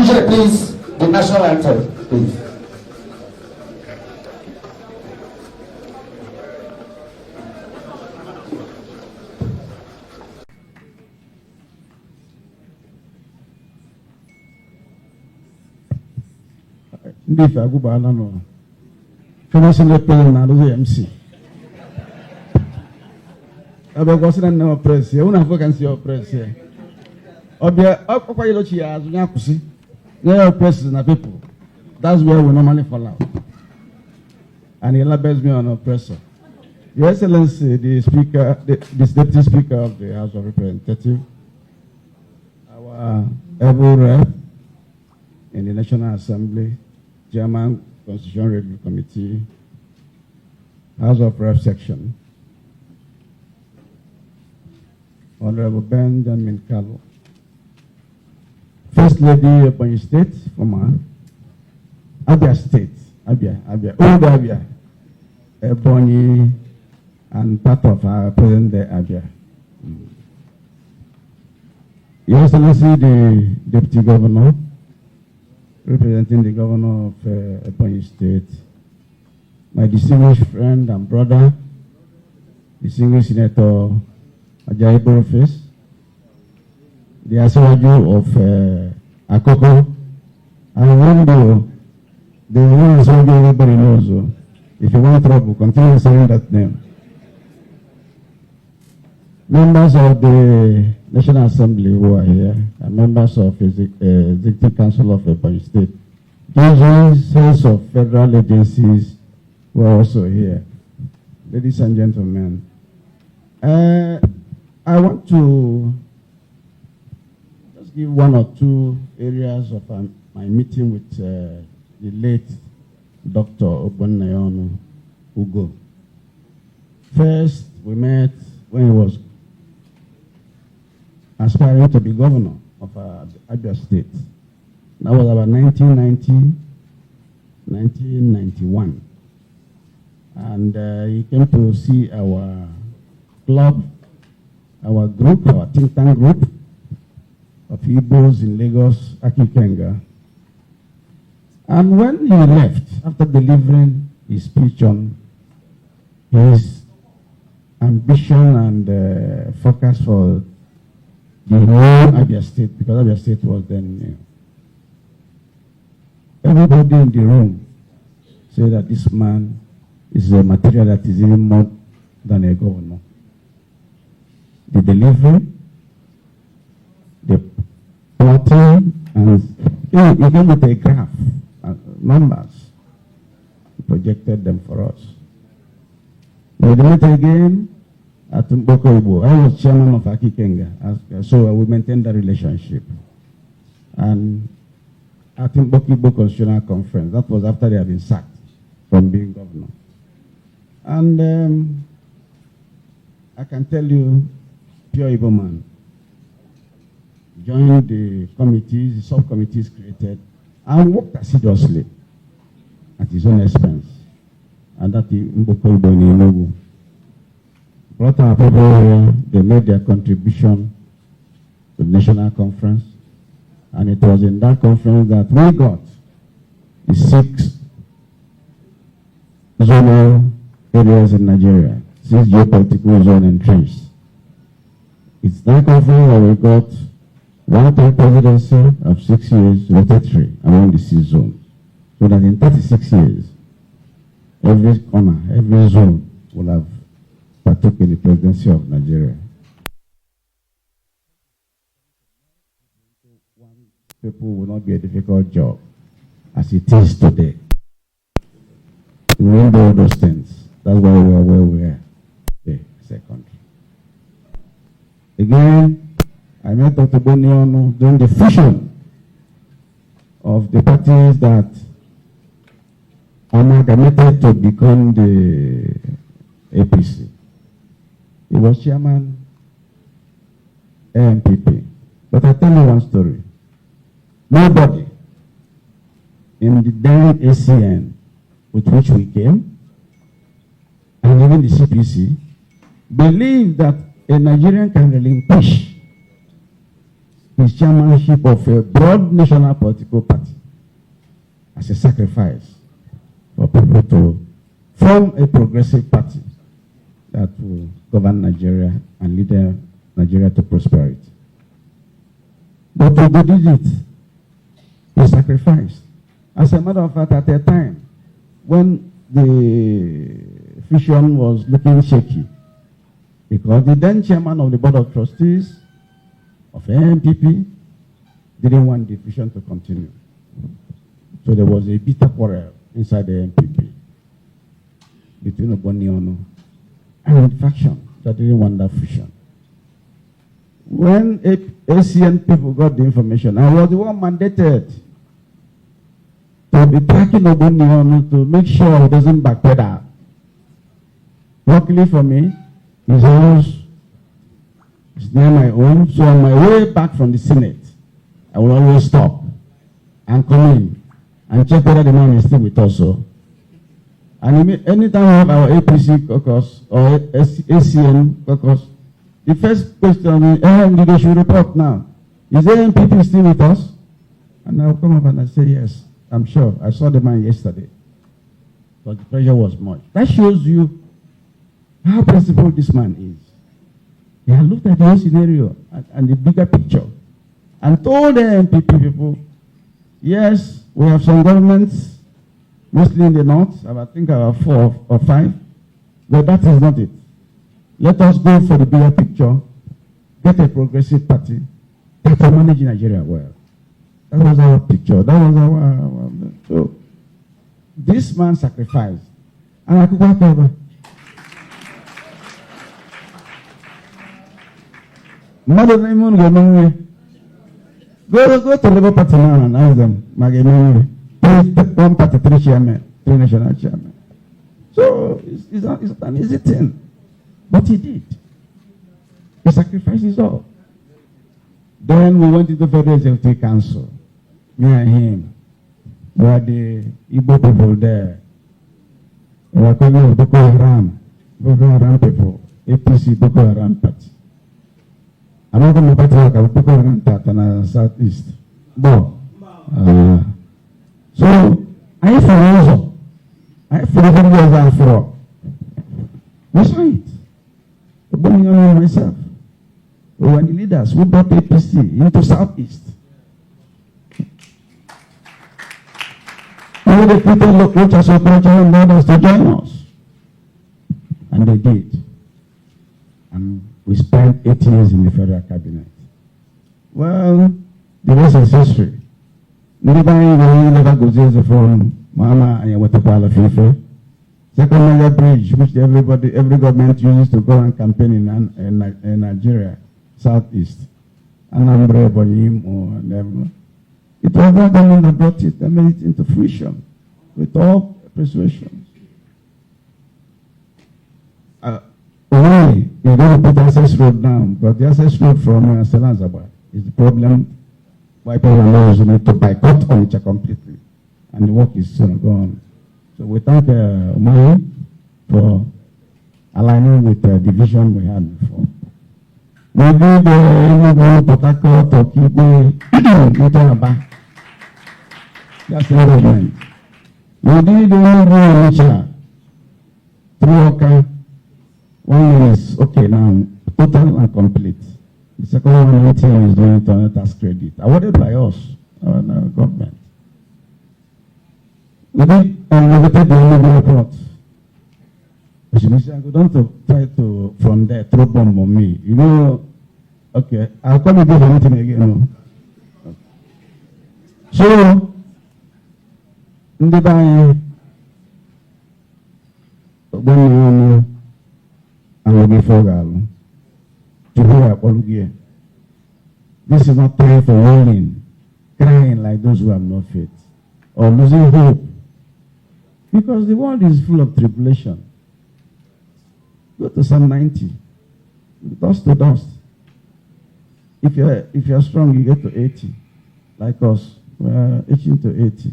Ngige, please, the national anthem, please. Ndifa agubala no. Finishing the play na do MC. Abego sina na press here. Una vacancy your press here. Obia okwa yelo chi azu nya kusi. Na press na people. That's where we normally fall out. And he labels me on oppressor. Your Excellency, the Speaker, the Deputy Speaker of the House of Representatives, our able rep in the National Assembly, Chairman, Constitutional Review Committee, House of Rep Section, Honorable Benjamin Kalu, First Lady of Ebonyi State, former Abia State, Abia, old Abia, Ebonyi, and part of our present-day Abia. Your Excellency, the Deputy Governor, representing the Governor of Ebonyi State, my distinguished friend and brother, distinguished Senator Ajayi Boroface, the Asawaju of Akoko, and Wando, the one is everybody knows. If you want trouble, continue saying that name. Members of the National Assembly who are here, and members of the Executive Council of Ebonyi State, judges, heads of federal agencies who are also here. Ladies and gentlemen, I want to just give one or two areas of my meeting with the late Dr. Ogbonnayonu Ugo. First, we met when he was aspiring to be governor of Abia State. That was about 1991. And he came to see our club, our group, our think tank group of Igbos in Lagos, Akikenga. And when he left, after delivering his speech on his ambition and focus for the whole Abia State, because Abia State was then, everybody in the room said that this man is a material that is even more than a governor. The delivery, the plotting, and he came with a graph, numbers, he projected them for us. We met again at Mboko Ibo. I was chairman of Akikenga, so we maintained the relationship. And at Mboko Ibo Constitutional Conference, that was after they had been sacked from being governor. And I can tell you, pure Igbo man, joined the committees, the subcommittees created, and worked assiduously at his own expense. And that Mboko Ibo in Enugu. Brought our people here, they made their contribution to the national conference. And it was in that conference that we got the 6 zonal areas in Nigeria, 6 geopolitical zones entrenched. It's that conference that we got one-term presidency of 6 years, rotatory among the 6 zones. So that in 36 years, every corner, every zone will have partook in the presidency of Nigeria. People will not be a difficult job as it is today. We won't do all those things. That's why we are where we are today as a country. Again, I met Dr. Bonionu during the fusion of the parties that amalgamated to become the APC. He was chairman AMPP. But I tell you one story. Nobody in the then ACN with which we came, and even the CPC, believed that a Nigerian can relinquish his chairmanship of a broad national political party as a sacrifice for people to form a progressive party that will govern Nigeria and lead Nigeria to prosperity. But they did it. He sacrificed. As a matter of fact, at a time when the fusion was looking shaky, because the then chairman of the board of trustees of NPP didn't want the fusion to continue. So there was a bitter quarrel inside the NPP between Ogboniono and the faction that didn't want that fusion. When ACN people got the information, I was the one mandated to be tracking Ogboniono to make sure he doesn't backpedal. Luckily for me, his house is near my own, so on my way back from the Senate, I will always stop and come in and check whether the man is still with us. And anytime we have our APC caucus or ACN caucus, the first question is, Ngige should report now. Is ANPP still with us? And I'll come up and I say, yes, I'm sure. I saw the man yesterday. But the pressure was much. That shows you how principled this man is. He had looked at the whole scenario and the bigger picture and told the NPP people, yes, we have some governments, mostly in the north, I think about 4 or 5, but that is not it. Let us go for the bigger picture, get a progressive party that will manage Nigeria well. That was our picture. That was our so this man sacrificed. And I could walk over. Mother Raymond go to Labour Party now and ask them, one party, 3 chairmen, 3 national chairmen. So it's not an easy thing. But he did. He sacrificed his all. Then we went into Federal Executive Council. Me and him. We had the Igbo people there. We were calling Boko Haram people, APC Boko Haram party. I'm not going to party like Boko Haram party in the southeast. So I for the we saw it. Ogboniono and myself. We were the leaders who brought APC into Southeast. All the people looked at our and others to join us. And they did. And we spent 8 years in the federal cabinet. Well, the rest is history. Never goes the phone, Mama, and you want to call a FIFA. Second major bridge, which every government uses to go and campaign in Nigeria, Southeast. Anambra Governorship and everyone. It was that government that brought it and made it into fruition with all persuasions. We're going to put access road down, but the access road from Selanzaba is the problem. Why people need to boycott Onitsha completely, and the work is soon gone. So we thank Umari for aligning with the division we had before. We did the Port Harcourt to keep the that's the government. We did the Onitsha through Oka. 1 year is okay now, total and complete. The second one is doing it on a tax credit, awarded by us, our government. We did innovated the Ngige report. I go down to try to, from there, throw bomb on me. You know, okay, I'll come and do anything again. No? So, in the time, when I'm looking for to hear all here. This is not time for wailing, crying like those who have no faith, or losing hope. Because the world is full of tribulation. Go to Psalm 90. Dust to dust. If you're strong, you get to 80. Like us, we're itching to 80.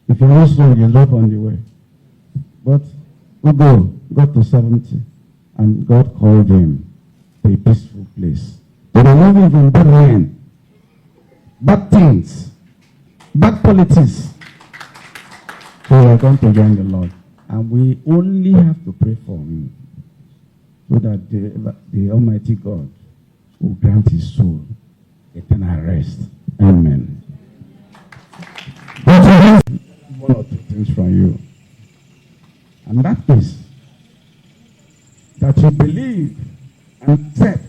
If you're not strong, you drop on the way. But we got to 70. And God called him to a peaceful place. to remove from bad men, bad things, bad politics. So we are going to join the Lord. And we only have to pray for him so that the Almighty God will grant his soul eternal rest. Amen. But one or two things from you. And that is that you believe and accept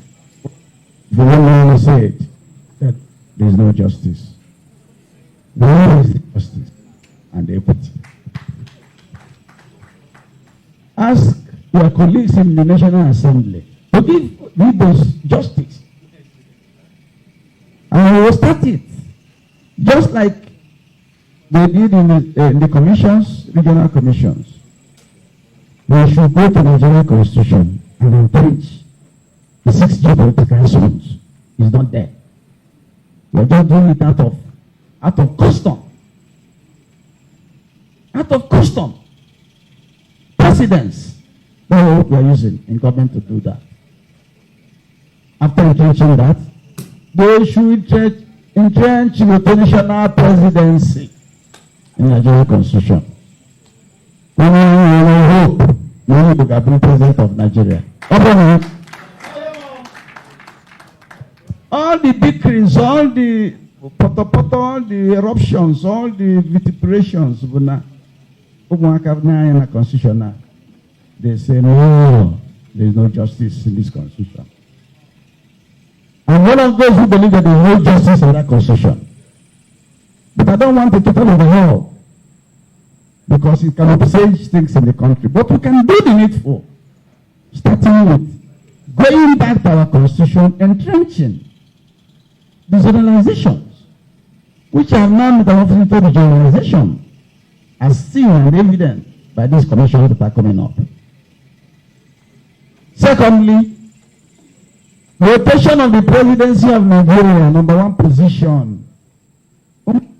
the one who said that there is no justice. Where is the justice and equity? Ask your colleagues in the National Assembly to give those justice. And we will start it. Just like they did in the commissions, regional commissions. We should go to the Nigerian Constitution and entrench the 6 geopolitical zones. It's not there. We're just doing it out of custom. Out of custom. Precedents. That's what we're using in government to do that. After entrenching that, they should entrench the traditional presidency in the Nigerian Constitution. We hope we will be president of Nigeria. All the decrees, all the all the eruptions, all the vituperations, constitution. They say no, there is no justice in this constitution. I'm one of those who believe that there is no justice in that constitution. But I don't want to total overhaul because it cannot change things in the country. But we can do the needful, starting with going back to our constitution, entrenching the generalizations, which are now metamorphosed into the generalization, as seen and evident by these commissions that are coming up. Secondly, rotation of the presidency of Nigeria, number 1 position.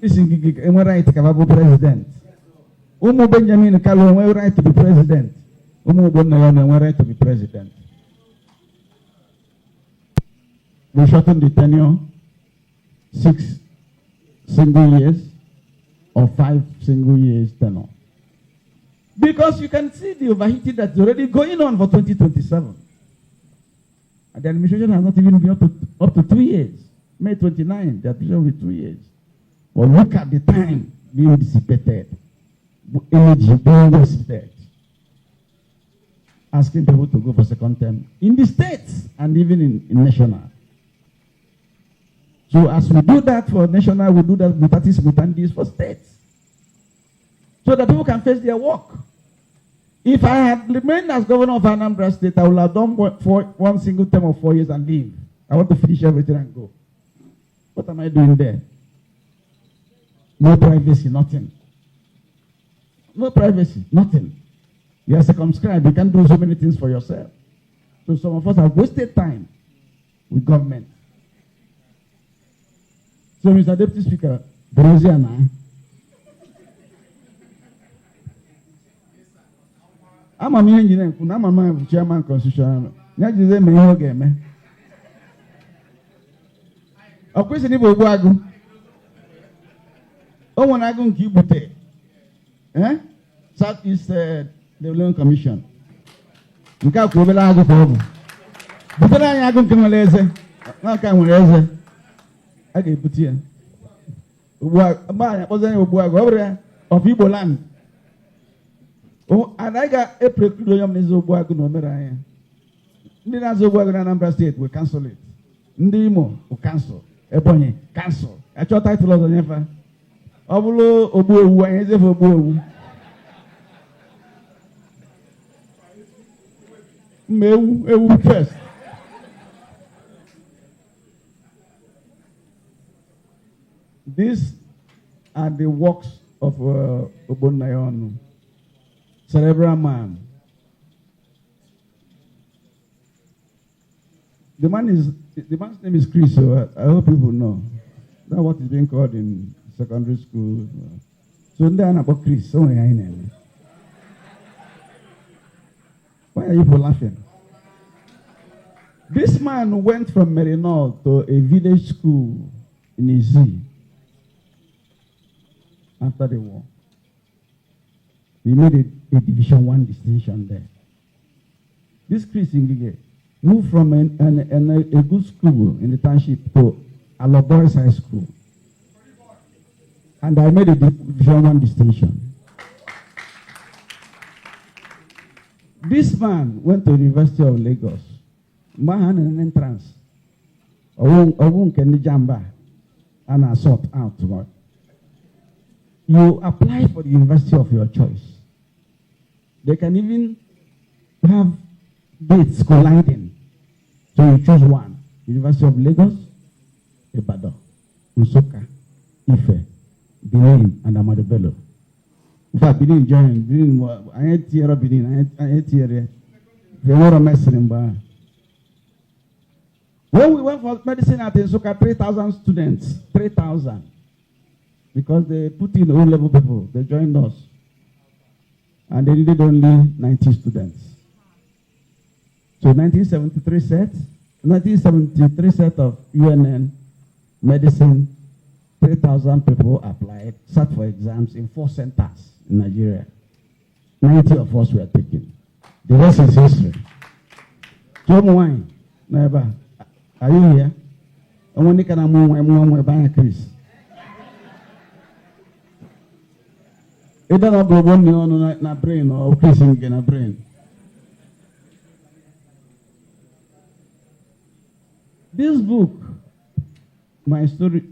Is Ngige right to be president? Benjamin Kalu right to be president? Right to be president? We shorten the tenure 6 single years or 5 single years tenure. Because you can see the overheating that's already going on for 2027. And the administration has not even been up to 2 years. May 29, the administration will be 2 years. Well, look at the time being dissipated, energy being wasted, asking people to go for second term in the states and even in national. So as we do that for national, we do that mutatis mutandis for states. So that people can face their work. If I had remained as governor of Anambra State, I would have done one single term of 4 years and leave. I want to finish everything and go. What am I doing there? No privacy, nothing. No privacy, nothing. You are circumscribed. You can't do so many things for yourself. So some of us have wasted time with government. So, Mr. Deputy Speaker, Bronziana, I'm a engineer, I'm a chairman constitutional. Not just a mayor game. A question about Wago. Oh, when I go to Kibute, Southeast Development Commission. You can't go over there. But I go to Malaysia. Now can we raise I get put here. I wasn't over there of Igbo land. Oh, and I got a preclusion Nizobuago no Meraya. Ninazobuago in Anambra State will cancel it. Ndimo will cancel. Ebony, cancel. I thought title of the never. Obulo Obu, and Ezef Obu. Meu first. These are the works of Obonayon. Cerebral man. The man's name is Chris, so I hope people know. That's what is being called in secondary school. So then about Chris, so why are you for laughing? This man went from Merino to a village school in Ngige after the war. He made a Division 1 distinction there. This Chris Ngige moved from a good school in the township to a boys' high school. And I made a Division 1 distinction. This man went to the University of Lagos. Man an entrance. Jamba and I sought out. You apply for the university of your choice. They can even have dates colliding. So you choose one. University of Lagos, Ibadan, Nsukka, Ife, Benin, and Ahmadu Bello. In fact, Benin joined. Benin, I ain't here of Benin. I ain't here. They were a mess in Bar. When we went for medicine at Nsukka, 3,000 students. 3,000. Because they put in O-level people. They joined us. And they needed only 90 students. So 1973 set of UNN medicine, 3,000 people applied, sat for exams in 4 centers in Nigeria. 90 of us were taken. The rest is history. John Wine, never. Are you here? And when you can move by Chris. It doesn't go on na brain or Chris in a brain. This book, my story,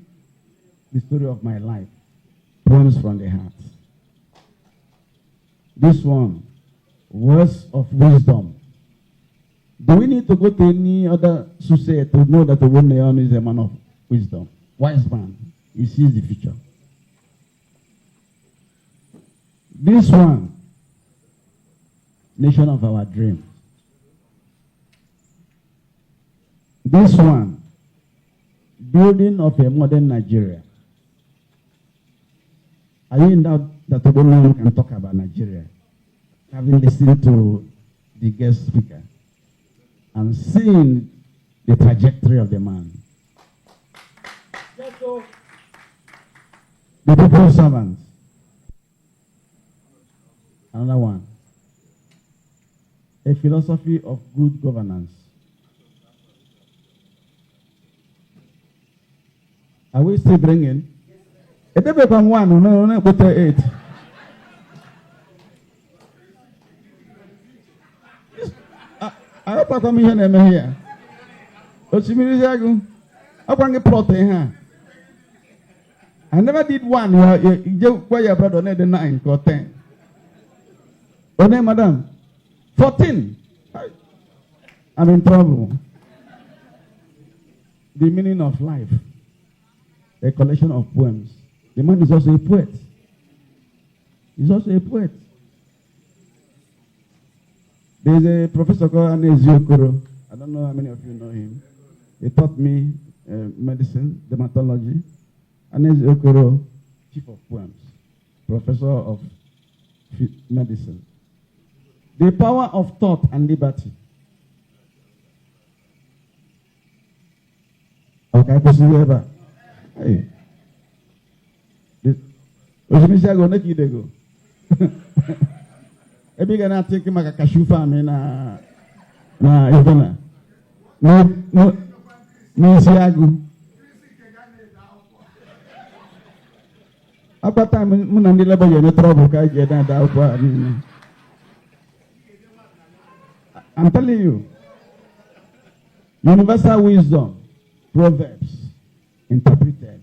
the story of my life, poems from the heart. This one, words of wisdom. Do we need to go to any other society to know that the woman is a man of wisdom? Wise man. He sees the future. This one, nation of our dreams. This one, building of a modern Nigeria. Are you in doubt that Obama can talk about Nigeria? Having listened to the guest speaker and seeing the trajectory of the man. The people's servants. Another one. A philosophy of good governance. Are we still bringing? It may become 1, no, but 8. I hope I come here and here. What's the minister? I want to plot here. I never did 1. You where your brother need 9 or 10. Oh, name, madam. 14. I'm in trouble. The meaning of life. A collection of poems. The man is also a poet. He's also a poet. There's a professor called Naija. I don't know how many of you know him. He taught me medicine, dermatology. Naija, chief of poems, professor of medicine. The power of thought and liberty. Okay, ever. Hey. Ojimisi go neki de go. Ebi gana take maka kashufa me na evena. No siagu. Apa time muna ndile ba yene trouble ka je da kwa ni. I'm telling you. Universal wisdom, Proverbs, interpreted.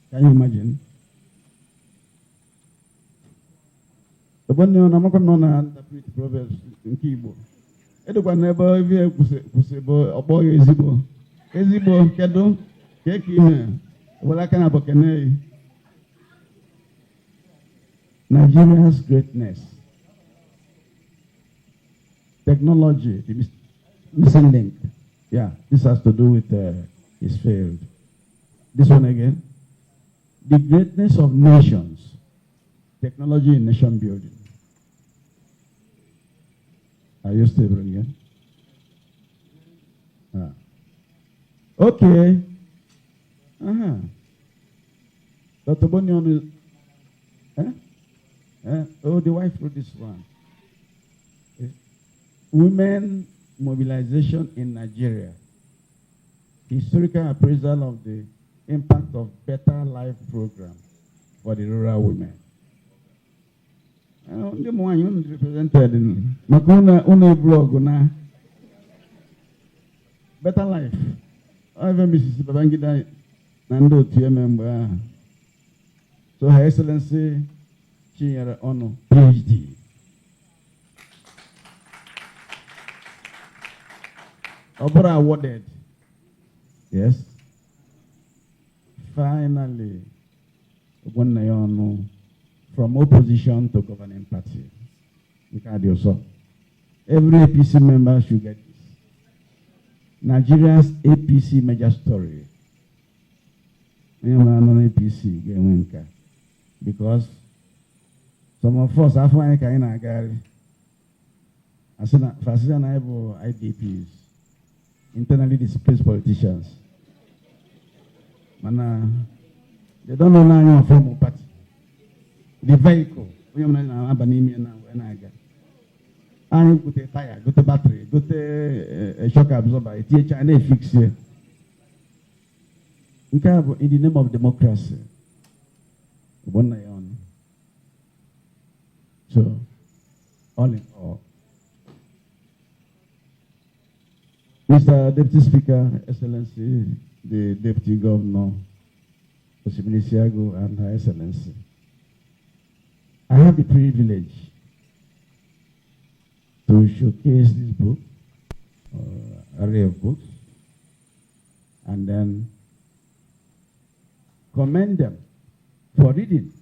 Can you imagine? The one you know interpret Proverbs in Kibo. Edukwa never even kusebo oboy ezibo. Ezibo kedo keki me. Wala kana bokene. Nigeria's greatness. Technology, the missing link. Yeah, this has to do with his field. This one again. The greatness of nations. Technology in nation building. Are you still bringing? Okay. Dr. Bonion, oh, the wife wrote this one. Women mobilization in Nigeria. Historical appraisal of the impact of Better Life program for the rural women. The one you represented in Makuna blog na Better Life. I have Mrs. Babangida Nando member. So Her Excellency Chinyere Ono, PhD. Obra awarded. Yes. Finally, from opposition to governing party. Every APC member should get this. Nigeria's APC major story. APC, because some of us are flying in a gari. As an IDPs, internally displaced politicians. They don't know now from a party. The vehicle, I go to tire, go to battery, go to a shock absorber, a TH and a fix here. In the name of democracy. So, all in all, Mr. Deputy Speaker, Excellency, the Deputy Governor, Osimilisiago, and Her Excellency, I have the privilege to showcase this book, array of books, and then commend them for reading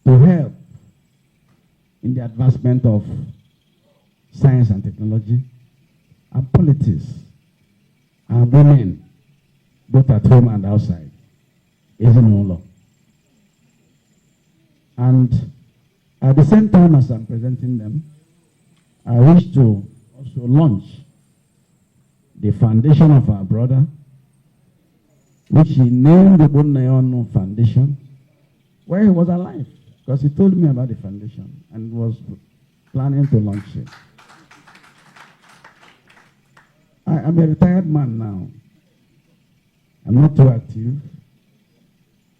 to help in the advancement of science and technology and politics and women, both at home and outside, is no law. And at the same time as I'm presenting them, I wish to also launch the foundation of our brother, which he named the Bonayono Foundation, where he was alive, because he told me about the foundation and was planning to launch it. I'm a retired man now. I'm not too active,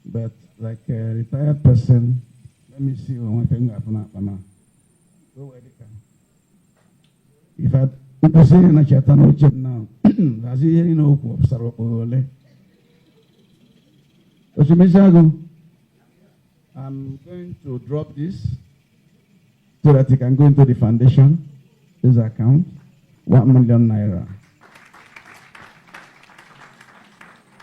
but like a retired person, let me see one thing happen. If I say in a chat now, as you know, I'm going to drop this so that you can go into the foundation, this account, 1 million naira.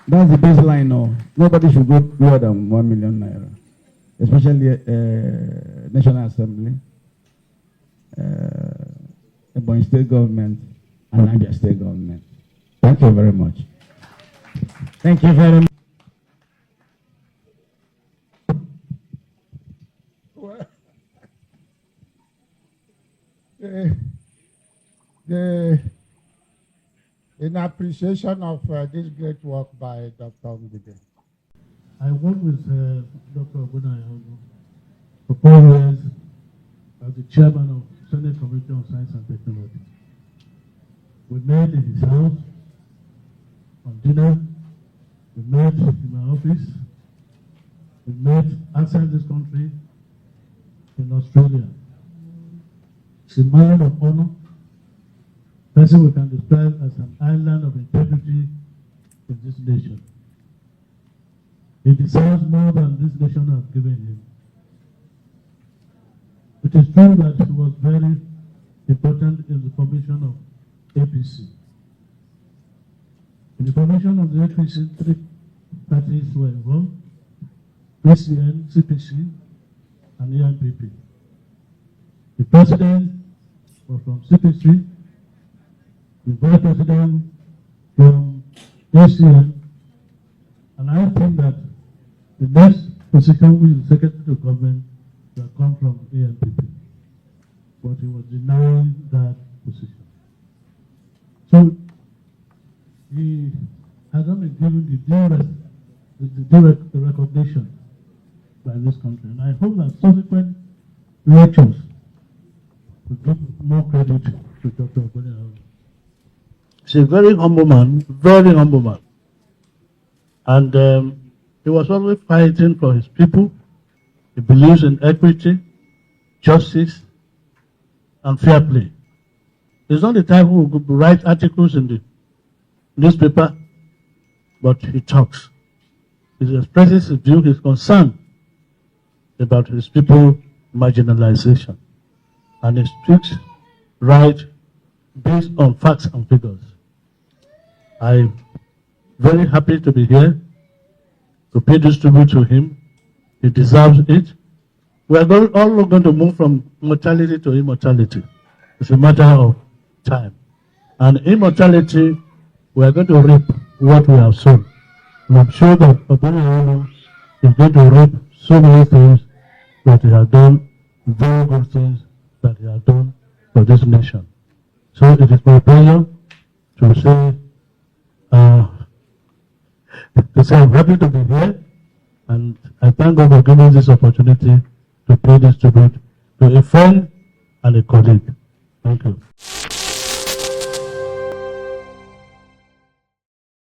That's the baseline now. Nobody should go lower than 1 million naira, especially National Assembly, Ebonyi State Government, and Naija State Government. Thank you very much. Thank you very much. In appreciation of this great work by Dr. Ngige. I worked with Dr. Governorship for 4 years as the chairman of Senate Committee on Science and Technology. We met in his house on dinner. We met in my office. We met outside this country in Australia. It's a man of honor, person we can describe as an island of integrity in this nation. He deserves more than this nation has given him. It is true that he was very important in the formation of APC. In the formation of the APC, 3 parties were involved: PCN, CPC, and ENPP. The president was from CPC, the vice president from PCN, and I think that the next position, which is secretary to government, will come from ENPP. But he was denying that position. So he has not been given the due recognition by this country. And I hope that subsequent elections will give more credit to Dr. Ogbonna. He's a very humble man, very humble man. And he was always fighting for his people. He believes in equity, justice, and fair play. He's not the type who will write articles in the newspaper, but he talks. He expresses his view, his concern about his people marginalization. And he speaks right based on facts and figures. I'm very happy to be here to pay this tribute to him. He deserves it. We are all going to move from mortality to immortality. It's a matter of time. And immortality, we are going to reap what we have sown. And I'm sure that Ogbonna is going to reap so many things that he has done, very good things that he has done for this nation. So it is my pleasure to say, I'm happy to be here, and I thank God for giving this opportunity to pay this tribute to a friend and a colleague. Thank you.